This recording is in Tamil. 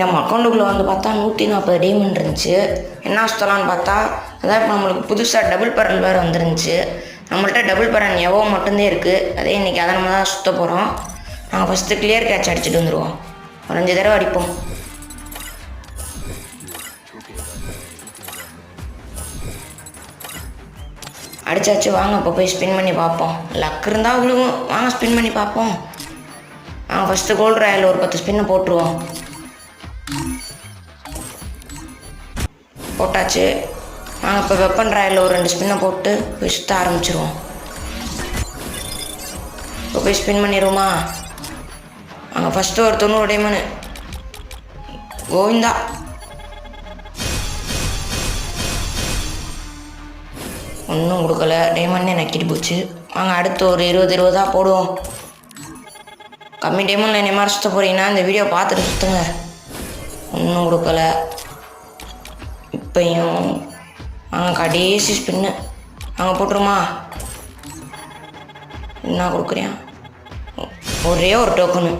நம்ம அக்கௌண்ட்டுக்குள்ளே வந்து பார்த்தா 140 டைமண்ட் இருந்துச்சு. என்ன சுற்றலான்னு பார்த்தா அதான் இப்போ நம்மளுக்கு புதுசாக டபுள் பரல் வேறு வந்துருந்துச்சு. நம்மள்ட்ட டபுள் பரன் எவ்வளோ மட்டும்தான் இருக்குது. அதே இன்றைக்கி அதை நம்ம தான் சுற்ற போகிறோம். நாங்கள் ஃபஸ்ட்டு கிளியர் கேட்ச் அடிச்சுட்டு வந்துடுவோம். ஒரு 5 தடவை அடிப்போம். அடித்தாச்சு. வாங்க இப்போ போய் ஸ்பின் பண்ணி பார்ப்போம். லக் இருந்தால் விழுவும். வாங்க ஸ்பின் பண்ணி பார்ப்போம். நாங்கள் ஃபஸ்ட்டு கோல்டு ராயில் ஒரு 10 ஸ்பின்னை போட்டுருவோம். போட்டாச்சு. நாங்கள் இப்போ வெப்பன் ராயில் ஒரு 2 ஸ்பின்னை போட்டு போய் சுற்ற ஆரம்பிச்சிருவோம். இப்போ போய் ஸ்பின் பண்ணிடுவோமா? நாங்கள் ஃபஸ்ட்டு ஒரு 90 டைமண்ட். கோவிந்தா. ஒன்றும் கொடுக்கல. டைமண்டே நக்கிட்டு போச்சு. வாங்க அடுத்து ஒரு 20 போடுவோம். கம்மி டைமண்டில் என்ன மாதிரி சுற்ற போகிறீங்கன்னா இந்த வீடியோ பார்த்துட்டு சுற்றுங்க. ஒன்றும் கொடுக்கல. இப்பையும் நாங்கள் கடைசி ஸ்பின்னு நாங்கள் போட்டுருமா? என்ன கொடுக்குறியா? ஒரே ஒரு டோக்கனு.